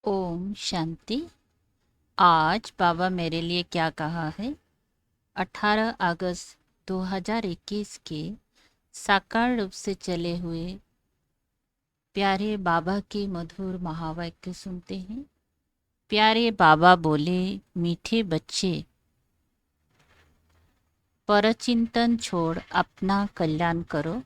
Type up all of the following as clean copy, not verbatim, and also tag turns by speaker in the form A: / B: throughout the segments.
A: ओम शांति। आज बाबा मेरे लिए क्या कहा है। 18 अगस्त 2021 के साकार रूप से चले हुए प्यारे बाबा के मधुर महावाक्य सुनते हैं। प्यारे बाबा बोले, मीठे बच्चे, परचिंतन छोड़ अपना कल्याण करो।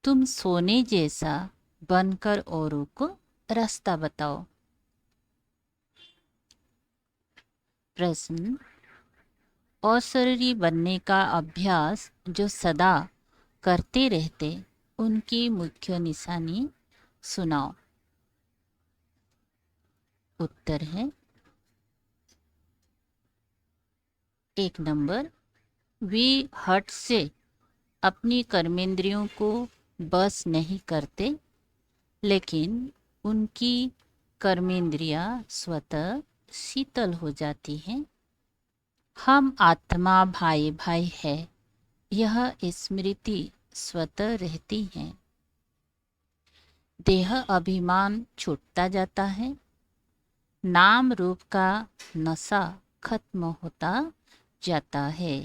A: तुम सोने जैसा बनकर औरों को रास्ता बताओ। प्रश्न, अशरीरी बनने का अभ्यास जो सदा करते रहते, उनकी मुख्य निशानी सुनाओ। उत्तर है 1 नंबर, वे हट से अपनी कर्मेंद्रियों को बस नहीं करते, लेकिन उनकी कर्मेंद्रियां स्वतः शीतल हो जाती हैं। हम आत्मा भाई भाई है, यह स्मृति स्वतः रहती है। देह अभिमान छूटता जाता है, नाम रूप का नशा खत्म होता जाता है,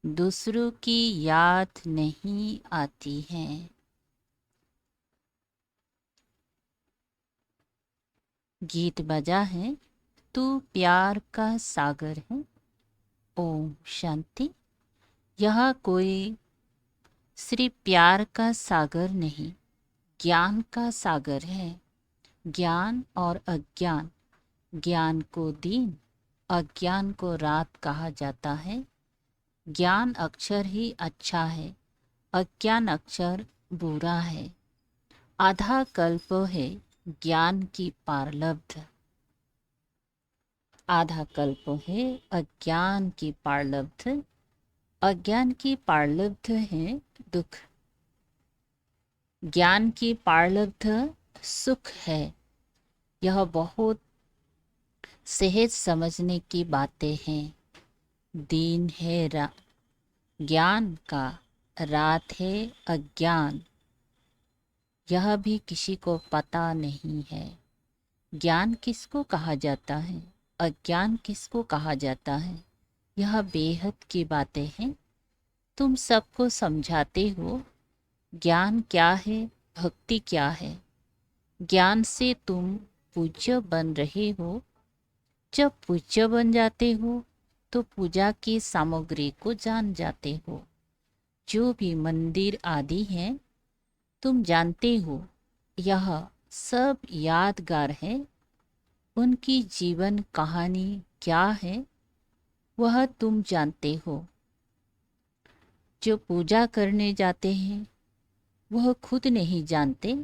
A: दूसरों की याद नहीं आती है। गीत बजा है, तू प्यार का सागर है। ओम शांति। यह कोई सिर्फ प्यार का सागर नहीं, ज्ञान का सागर है। ज्ञान और अज्ञान, ज्ञान को दिन, अज्ञान को रात कहा जाता है। ज्ञान अक्षर ही अच्छा है, अज्ञान अक्षर बुरा है। आधा कल्प है ज्ञान की पारलब्ध, आधा कल्प है अज्ञान की पारलब्ध। अज्ञान की पारलब्ध है दुख, ज्ञान की पारलब्ध सुख है। यह बहुत सहज समझने की बातें हैं। दिन है ज्ञान का, रात है अज्ञान, यह भी किसी को पता नहीं है। ज्ञान किसको कहा जाता है, अज्ञान किसको कहा जाता है, यह बेहद की बातें हैं। तुम सबको समझाते हो ज्ञान क्या है, भक्ति क्या है। ज्ञान से तुम पूज्य बन रहे हो। जब पूज्य बन जाते हो तो पूजा की सामग्री को जान जाते हो। जो भी मंदिर आदि हैं, तुम जानते हो यह सब यादगार है। उनकी जीवन कहानी क्या है, वह तुम जानते हो। जो पूजा करने जाते हैं वह खुद नहीं जानते।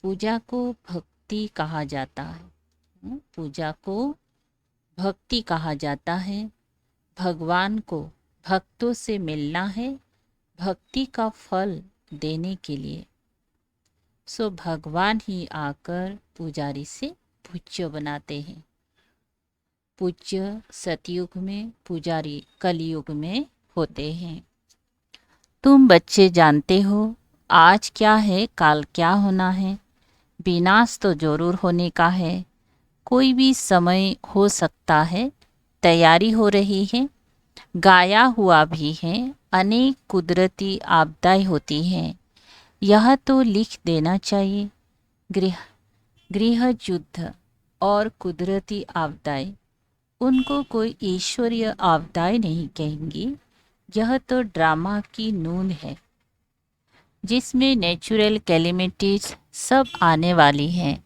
A: पूजा को भक्ति कहा जाता है। पूजा को भक्ति कहा जाता है। भगवान को भक्तों से मिलना है, भक्ति का फल देने के लिए। सो भगवान ही आकर पुजारी से पूज्य बनाते हैं। पूज्य सतयुग में, पुजारी कलयुग में होते हैं। तुम बच्चे जानते हो आज क्या है, काल क्या होना है। विनाश तो जरूर होने का है, कोई भी समय हो सकता है। तैयारी हो रही है, गाया हुआ भी है। अनेक कुदरती आपदाएं होती हैं, यह तो लिख देना चाहिए। गृह युद्ध और कुदरती आपदाएं, उनको कोई ईश्वरीय आपदाएं नहीं कहेंगी। यह तो ड्रामा की नून है, जिसमें नेचुरल कैलेमिटीज सब आने वाली हैं।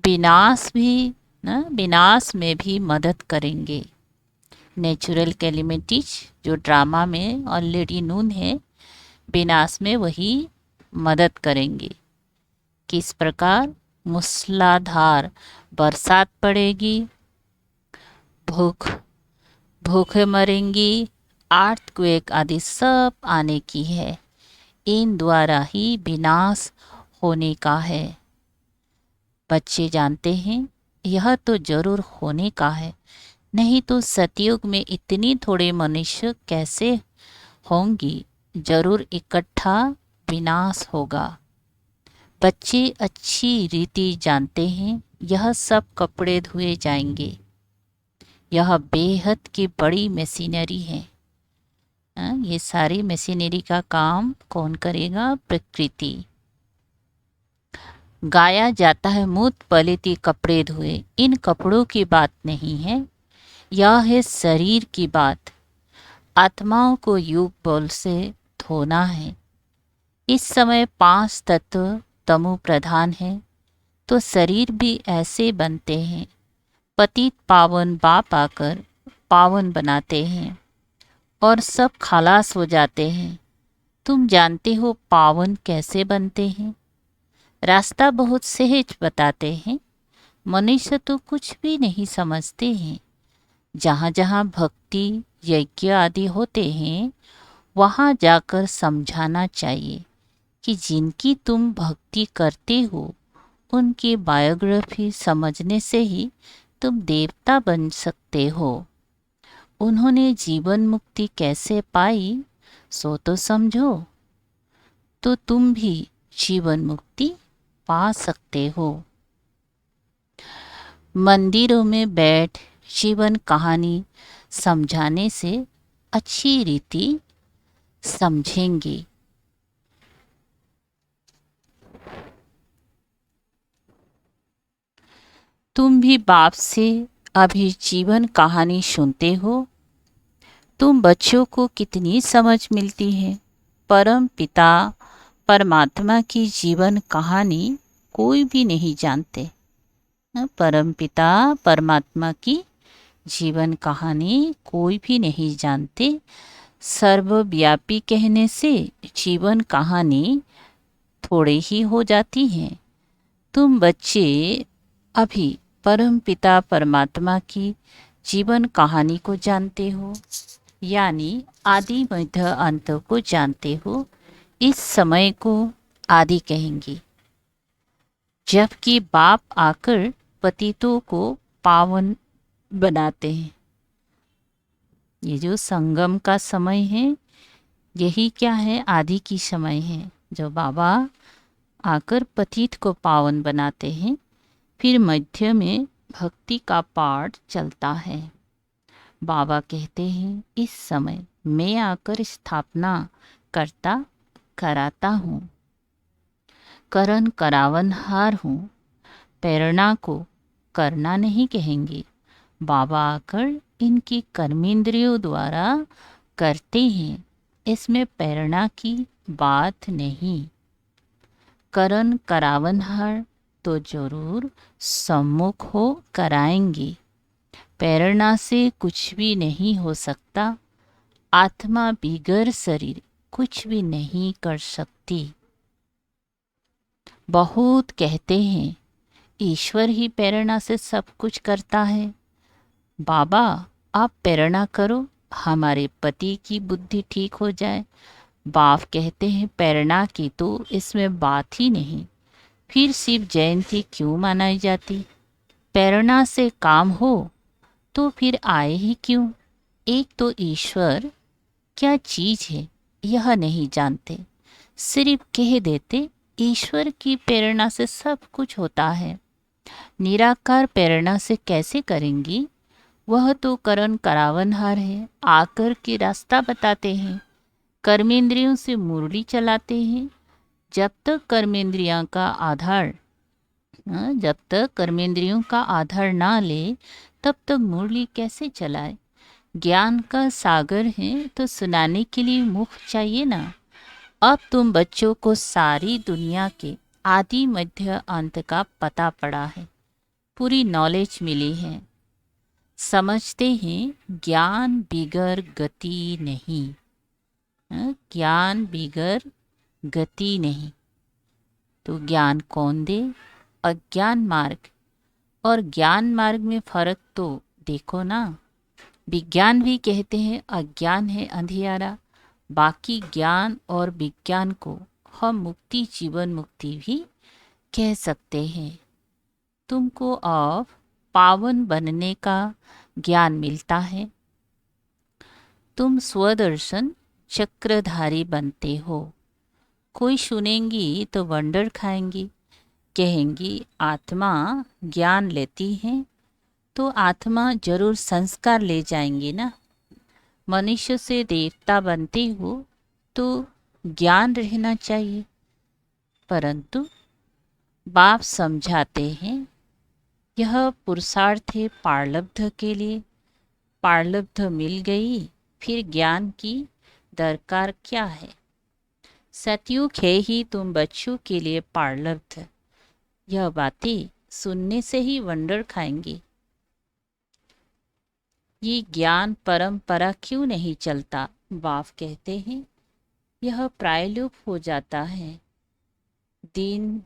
A: विनाश भी विनाश में भी मदद करेंगे। नेचुरल कैलेमिटीज जो ड्रामा में ऑलरेडी नून है, विनाश में वही मदद करेंगे। किस प्रकार? मूसलाधार बरसात पड़ेगी, भूखे मरेंगी, अर्थक्वेक आदि सब आने की है। इन द्वारा ही विनाश होने का है। बच्चे जानते हैं यह तो जरूर होने का है, नहीं तो सतयुग में इतनी थोड़े मनुष्य कैसे होंगी। जरूर इकट्ठा विनाश होगा। बच्चे अच्छी रीति जानते हैं, यह सब कपड़े धुए जाएंगे। यह बेहद की बड़ी मशीनरी है। ये सारी मशीनरी का काम कौन करेगा? प्रकृति। गाया जाता है मूत पलिती कपड़े धुए। इन कपड़ों की बात नहीं है, यह है शरीर की बात। आत्माओं को युग बल से धोना है। इस समय 5 तत्व तमो प्रधान है, तो शरीर भी ऐसे बनते हैं। पतित पावन बाप आकर पावन बनाते हैं और सब खलास हो जाते हैं। तुम जानते हो पावन कैसे बनते हैं? रास्ता बहुत सहज बताते हैं। मनुष्य तो कुछ भी नहीं समझते हैं। जहाँ जहाँ भक्ति यज्ञ आदि होते हैं, वहाँ जाकर समझाना चाहिए कि जिनकी तुम भक्ति करते हो, उनकी बायोग्राफी समझने से ही तुम देवता बन सकते हो। उन्होंने जीवन मुक्ति कैसे पाई, सो तो समझो, तो तुम भी जीवन मुक्ति पा सकते हो। मंदिरों में बैठ जीवन कहानी समझाने से अच्छी रीति समझेंगे। तुम भी बाप से अभी जीवन कहानी सुनते हो। तुम बच्चों को कितनी समझ मिलती है। परम पिता परमात्मा की जीवन कहानी कोई भी नहीं जानते। परम पिता परमात्मा की जीवन कहानी कोई भी नहीं जानते। सर्वव्यापी कहने से जीवन कहानी थोड़ी ही हो जाती है। तुम बच्चे अभी परम पिता परमात्मा की जीवन कहानी को जानते हो, यानी आदि मध्य अंत को जानते हो। इस समय को आदि कहेंगे, जबकि बाप आकर पतितों को पावन बनाते हैं। ये जो संगम का समय है, यही क्या है? आदि की समय है, जो बाबा आकर पतित को पावन बनाते हैं। फिर मध्य में भक्ति का पाठ चलता है। बाबा कहते हैं, इस समय मैं आकर स्थापना करता कराता हूँ, करण करावनहार हूँ। प्रेरणा को करना नहीं कहेंगे। बाबा आकर इनकी कर्मेंद्रियों द्वारा करते हैं। इसमें प्रेरणा की बात नहीं। करण करावनहार तो जरूर सम्मुख हो कराएंगे। प्रेरणा से कुछ भी नहीं हो सकता। आत्मा बिगर शरीर कुछ भी नहीं कर सकती। बहुत कहते हैं ईश्वर ही प्रेरणा से सब कुछ करता है। बाबा आप प्रेरणा करो, हमारे पति की बुद्धि ठीक हो जाए। बाप कहते हैं प्रेरणा की तो इसमें बात ही नहीं। फिर शिव जयंती क्यों मनाई जाती? प्रेरणा से काम हो तो फिर आए ही क्यों? एक तो ईश्वर क्या चीज है यह नहीं जानते, सिर्फ कह देते ईश्वर की प्रेरणा से सब कुछ होता है। निराकार प्रेरणा से कैसे करेंगी? वह तो करण करावनहार है, आकर के रास्ता बताते हैं। कर्मेंद्रियों से मुरली चलाते हैं। जब तक कर्मेंद्रियों का आधार ना ले, तब तक मुरली कैसे चलाए? ज्ञान का सागर है तो सुनाने के लिए मुख चाहिए ना। अब तुम बच्चों को सारी दुनिया के आदि मध्य अंत का पता पड़ा है, पूरी नॉलेज मिली है। समझते हैं ज्ञान बिगर गति नहीं। ज्ञान बिगर गति नहीं। तो ज्ञान कौन दे? अज्ञान मार्ग और ज्ञान मार्ग में फर्क तो देखो ना। विज्ञान भी कहते हैं अज्ञान है अंधियारा। बाकी ज्ञान और विज्ञान को हम मुक्ति जीवन मुक्ति भी कह सकते हैं। तुमको अब पावन बनने का ज्ञान मिलता है। तुम स्वदर्शन चक्रधारी बनते हो। कोई सुनेंगी तो वंडर खाएंगी, कहेंगी आत्मा ज्ञान लेती है, तो आत्मा जरूर संस्कार ले जाएंगी ना। मनुष्य से देवता बनते हो तो ज्ञान रहना चाहिए। परंतु बाप समझाते हैं यह पुरुषार्थ है पारलब्ध के लिए। पारलब्ध मिल गई, फिर ज्ञान की दरकार क्या है। सतयुग है ही तुम बच्चों के लिए पारलब्ध। यह बातें सुनने से ही वंडर खाएंगे। ये ज्ञान परंपरा क्यों नहीं चलता। बाप कहते हैं यह प्रायलुप हो जाता है। दिन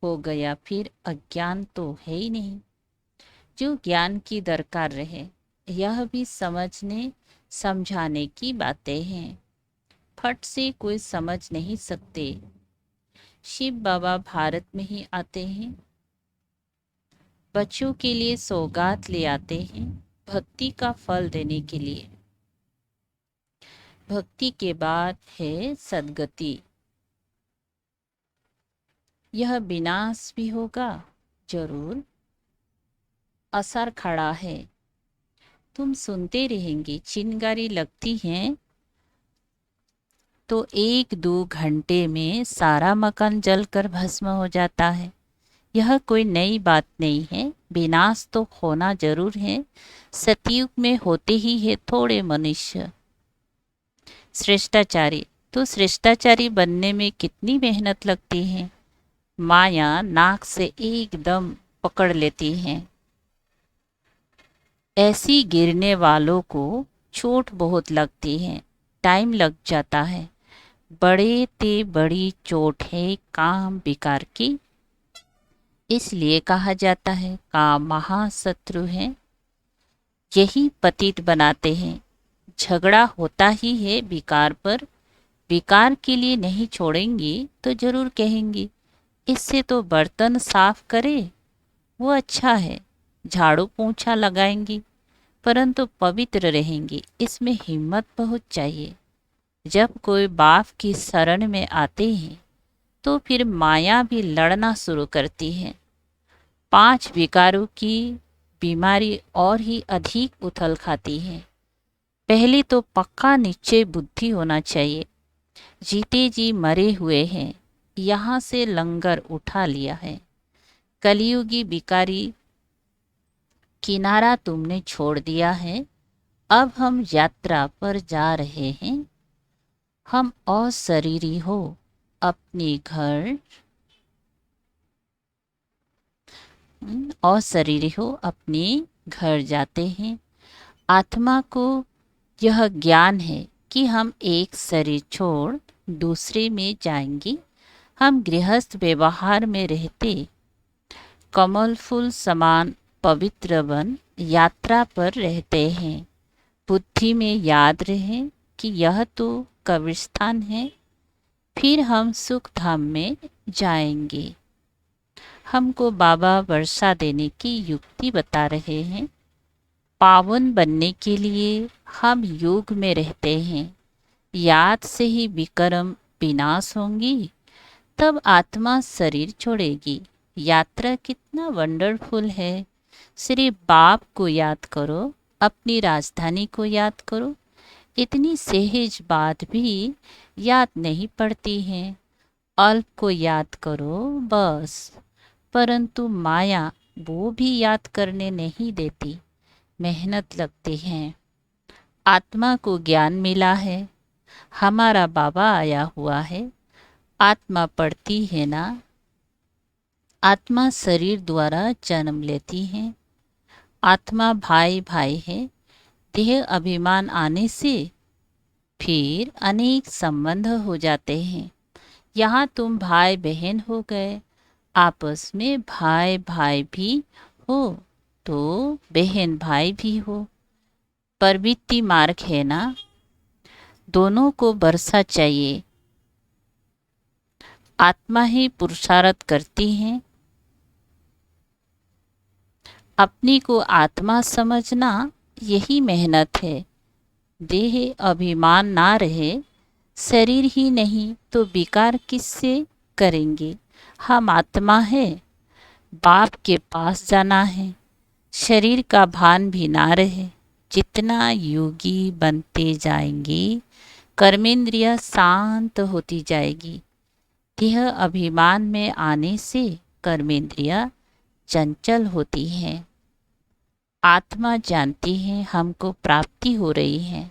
A: हो गया फिर अज्ञान तो है ही नहीं। जो ज्ञान की दरकार रहे, यह भी समझने समझाने की बातें हैं। फट से कोई समझ नहीं सकते। शिव बाबा भारत में ही आते हैं, बच्चों के लिए सौगात ले आते हैं, भक्ति का फल देने के लिए। भक्ति के बाद है सद्गति। यह विनाश भी होगा जरूर। असर खड़ा है, तुम सुनते रहेंगे। चिंगारी लगती है तो 1-2 घंटे में सारा मकान जलकर भस्म हो जाता है। यह कोई नई बात नहीं है। विनाश तो होना जरूर है। सतयुग में होते ही है थोड़े मनुष्य श्रेष्ठाचारी। तो श्रेष्ठाचारी बनने में कितनी मेहनत लगती है। माया नाक से एकदम पकड़ लेती है। ऐसी गिरने वालों को चोट बहुत लगती है, टाइम लग जाता है। बड़े ते बड़ी चोट है काम विकार की। इसलिए कहा जाता है काम महाशत्रु है। यही पतित बनाते हैं। झगड़ा होता ही है विकार पर। विकार के लिए नहीं छोड़ेंगी तो जरूर कहेंगी इससे तो बर्तन साफ करे, वो अच्छा है। झाड़ू पोंछा लगाएंगी, परंतु पवित्र रहेंगी। इसमें हिम्मत बहुत चाहिए। जब कोई बाप की शरण में आते हैं तो फिर माया भी लड़ना शुरू करती है। 5 विकारों की बीमारी और ही अधिक उथल खाती है। पहले तो पक्का निश्चय बुद्धि होना चाहिए। जीते जी मरे हुए हैं, यहाँ से लंगर उठा लिया है। कलियुगी विकारी किनारा तुमने छोड़ दिया है। अब हम यात्रा पर जा रहे हैं। हम अशरीरी हो अपने घर, अशरीरी हो अपने घर जाते हैं। आत्मा को यह ज्ञान है कि हम एक शरीर छोड़ दूसरे में जाएंगे। हम गृहस्थ व्यवहार में रहते कमल फूल समान पवित्र बन यात्रा पर रहते हैं। बुद्धि में याद रहे कि यह तो कब्रिस्तान है, फिर हम सुख धाम में जाएंगे। हमको बाबा वर्षा देने की युक्ति बता रहे हैं। पावन बनने के लिए हम योग में रहते हैं। याद से ही विक्रम विनाश होंगी, तब आत्मा शरीर छोड़ेगी। यात्रा कितना वंडरफुल है। सिर्फ बाप को याद करो, अपनी राजधानी को याद करो। इतनी सहज बात भी याद नहीं पड़ती है। अल्प को याद करो बस, परंतु माया वो भी याद करने नहीं देती। मेहनत लगती है। आत्मा को ज्ञान मिला है, हमारा बाबा आया हुआ है। आत्मा पढ़ती है ना। आत्मा शरीर द्वारा जन्म लेती है। आत्मा भाई भाई है। देह अभिमान आने से फिर अनेक संबंध हो जाते हैं। यहाँ तुम भाई बहन हो गए, आपस में भाई भाई भी हो तो बहन भाई भी हो। प्रवृत्ति मार्ग है ना, दोनों को वर्षा चाहिए। आत्मा ही पुरुषार्थ करती है। अपनी को आत्मा समझना यही मेहनत है। देह अभिमान ना रहे, शरीर ही नहीं तो विकार किससे करेंगे। हम आत्मा है, बाप के पास जाना है। शरीर का भान भी ना रहे। जितना योगी बनते जाएंगे कर्मेंद्रिय शांत होती जाएगी। यह अभिमान में आने से कर्मेंद्रिय चंचल होती हैं। आत्मा जानती है हमको प्राप्ति हो रही है।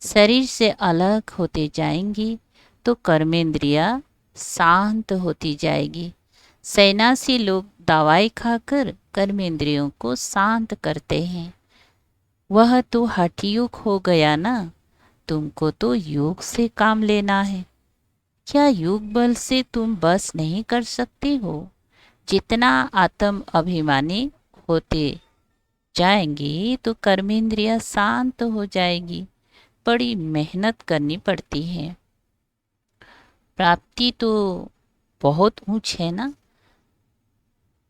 A: शरीर से अलग होते जाएंगी तो कर्मेंद्रिया शांत होती जाएगी। सन्यासी लोग दवाई खाकर कर्मेंद्रियों को शांत करते हैं। वह तो हठयोग हो गया ना। तुमको तो योग से काम लेना है। क्या योग बल से तुम बस नहीं कर सकते हो? जितना आत्म अभिमानी होते जाएंगी तो कर्मेंद्रिया शांत हो जाएगी। बड़ी मेहनत करनी पड़ती है। प्राप्ति तो बहुत ऊंच है ना।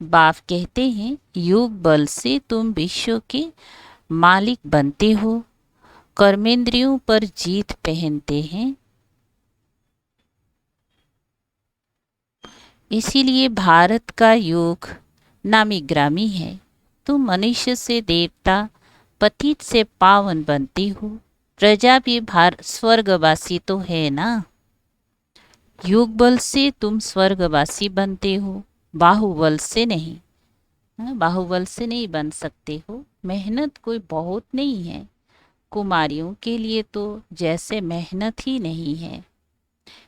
A: बाप कहते हैं योग बल से तुम विश्व के मालिक बनते हो, कर्मेंद्रियों पर जीत पहनते हैं। इसीलिए भारत का योग नामी ग्रामी है। तुम मनुष्य से देवता, पतित से पावन बनती हो। प्रजा भी स्वर्गवासी तो है ना। योग बल से तुम स्वर्गवासी बनते हो, बाहुबल से नहीं। बाहुबल से नहीं बन सकते हो। मेहनत कोई बहुत नहीं है। कुमारियों के लिए तो जैसे मेहनत ही नहीं है,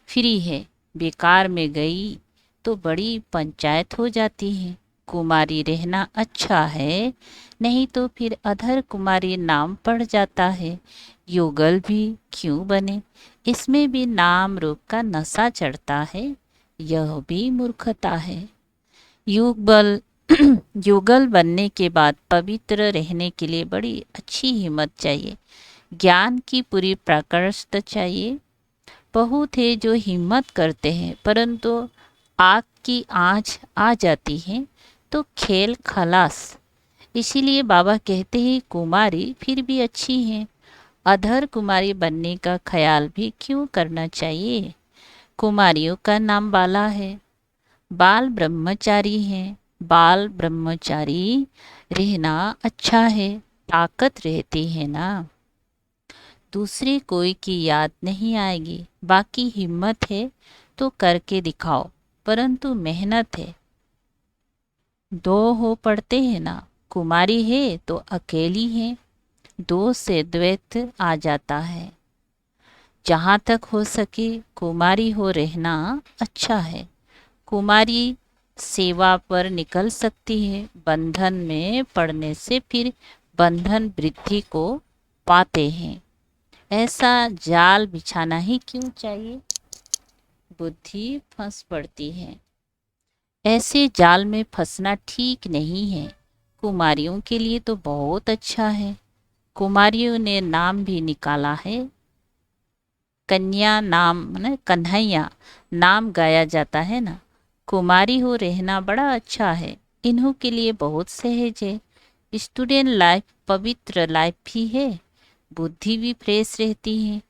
A: फ्री है। बेकार में गई तो बड़ी पंचायत हो जाती है। कुमारी रहना अच्छा है, नहीं तो फिर अधर कुमारी नाम पड़ जाता है। युगल भी क्यों बने, इसमें भी नाम रूप का नशा चढ़ता है। यह भी मूर्खता है। युगल युगल बनने के बाद पवित्र रहने के लिए बड़ी अच्छी हिम्मत चाहिए। ज्ञान की पूरी प्रकृष्ट चाहिए। बहुत है जो हिम्मत करते हैं, परंतु आग की आँच आ जाती है तो खेल खलास। इसीलिए बाबा कहते हैं कुमारी फिर भी अच्छी हैं। अधर कुमारी बनने का ख्याल भी क्यों करना चाहिए। कुमारियों का नाम बाला है। बाल ब्रह्मचारी हैं। बाल ब्रह्मचारी रहना अच्छा है, ताकत रहती है ना। दूसरे कोई की याद नहीं आएगी। बाकी हिम्मत है तो करके दिखाओ, परंतु मेहनत है। दो हो पड़ते हैं ना। कुमारी है तो अकेली है, दो से द्वैत आ जाता है। जहाँ तक हो सके कुमारी हो रहना अच्छा है। कुमारी सेवा पर निकल सकती है। बंधन में पड़ने से फिर बंधन वृद्धि को पाते हैं। ऐसा जाल बिछाना ही क्यों चाहिए, बुद्धि फंस पड़ती है। ऐसे जाल में फंसना ठीक नहीं है। कुमारियों के लिए तो बहुत अच्छा है। कुमारियों ने नाम भी निकाला है। कन्या नाम न कन्हैया नाम गाया जाता है ना। कुमारी हो रहना बड़ा अच्छा है। इन्हों के लिए बहुत सहज है। स्टूडेंट लाइफ पवित्र लाइफ भी है। बुद्धि भी फ्रेश रहती है।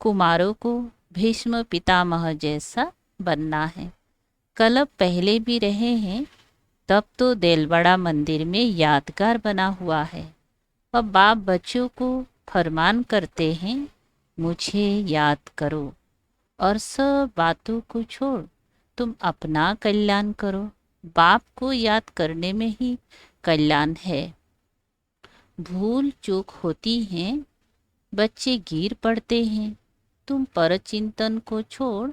A: कुमारों को भीष्म पितामह जैसा बनना है। कल पहले भी रहे हैं, तब तो देलवाड़ा मंदिर में यादगार बना हुआ है। अब बाप बच्चों को फरमान करते हैं मुझे याद करो और सब बातों को छोड़ तुम अपना कल्याण करो। बाप को याद करने में ही कल्याण है। भूल चूक होती है, बच्चे गिर पड़ते हैं। तुम पर चिंतन को छोड़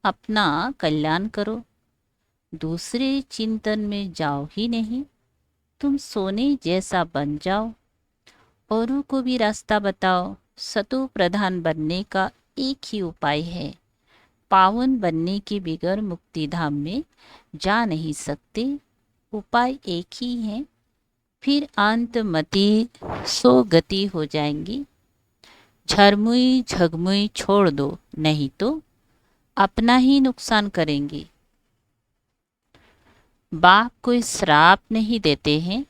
A: अपना कल्याण करो। दूसरे चिंतन में जाओ ही नहीं। तुम सोने जैसा बन जाओ, औरों को भी रास्ता बताओ। सतो प्रधान बनने का एक ही उपाय है। पावन बनने के बिगर मुक्ति धाम में जा नहीं सकते। उपाय एक ही है, फिर अंत मति सो गति हो जाएंगी। झरमुई झगमुई छोड़ दो, नहीं तो अपना ही नुकसान करेंगे। बाप कोई श्राप नहीं देते हैं।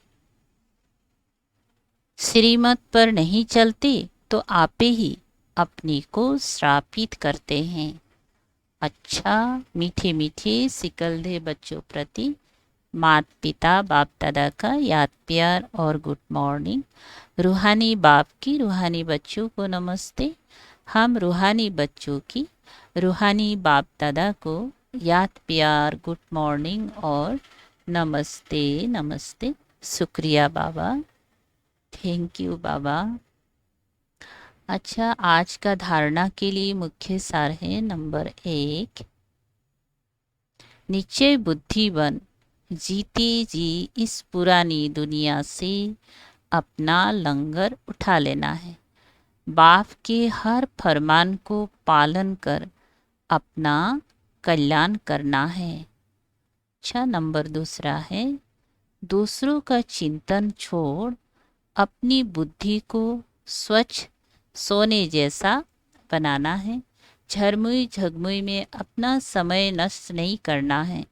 A: श्रीमत पर नहीं चलते तो आपे ही अपने को श्रापित करते हैं। अच्छा, मीठे मीठे सिकलधे बच्चों प्रति माता पिता बाप दादा का याद प्यार और गुड मॉर्निंग। रूहानी बाप की रूहानी बच्चों को नमस्ते। हम रूहानी बच्चों की रूहानी बाप दादा को याद प्यार गुड मॉर्निंग और नमस्ते नमस्ते। शुक्रिया बाबा, थैंक यू बाबा। अच्छा, आज का धारणा के लिए मुख्य सार है नंबर 1, निश्चय बुद्धि बन जीते जी इस पुरानी दुनिया से अपना लंगर उठा लेना है। बाप के हर फरमान को पालन कर अपना कल्याण करना है। अच्छा, नंबर 2 है, दूसरों का चिंतन छोड़ अपनी बुद्धि को स्वच्छ सोने जैसा बनाना है। झरमुई झगमुई में अपना समय नष्ट नहीं करना है।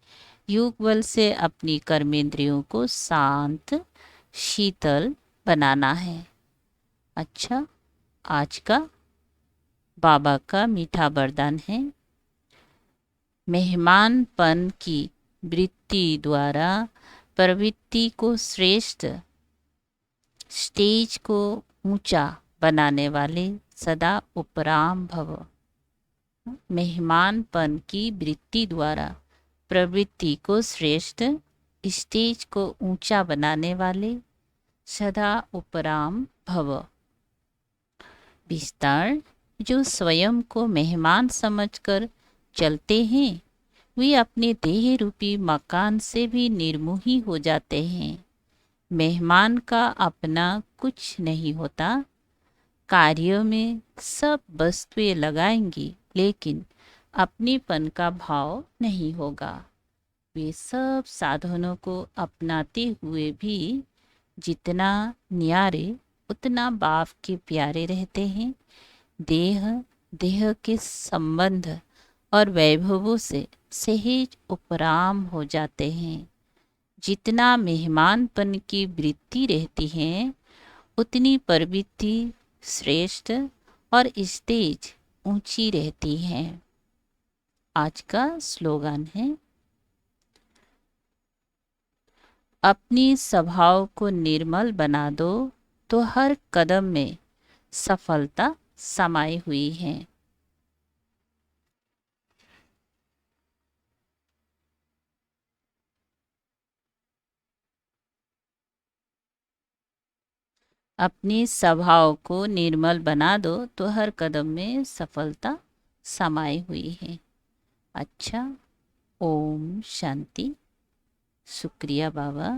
A: योग बल से अपनी कर्मेंद्रियों को शांत शीतल बनाना है। अच्छा, आज का बाबा का मीठा वरदान है, मेहमानपन की वृत्ति द्वारा प्रवृत्ति को श्रेष्ठ स्टेज को ऊंचा बनाने वाले सदा उपराम भव। मेहमानपन की वृत्ति द्वारा प्रवृत्ति को श्रेष्ठ स्टेज को ऊंचा बनाने वाले सदा उपराम भव। विस्तार, जो स्वयं को मेहमान समझकर चलते हैं वे अपने देह रूपी मकान से भी निर्मोही हो जाते हैं। मेहमान का अपना कुछ नहीं होता। कार्यों में सब वस्तुएं लगाएंगी लेकिन अपनेपन का भाव नहीं होगा। वे सब साधनों को अपनाते हुए भी जितना न्यारे उतना बाप के प्यारे रहते हैं। देह के संबंध और वैभवों से सहज उपराम हो जाते हैं। जितना मेहमानपन की वृत्ति रहती है उतनी प्रवृत्ति श्रेष्ठ और स्टेज ऊंची रहती है। आज का स्लोगन है, अपनी स्वभाव को निर्मल बना दो तो हर कदम में सफलता समाई हुई है। अपनी स्वभाव को निर्मल बना दो तो हर कदम में सफलता समाई हुई है। अच्छा, ओम शांति। शुक्रिया बाबा।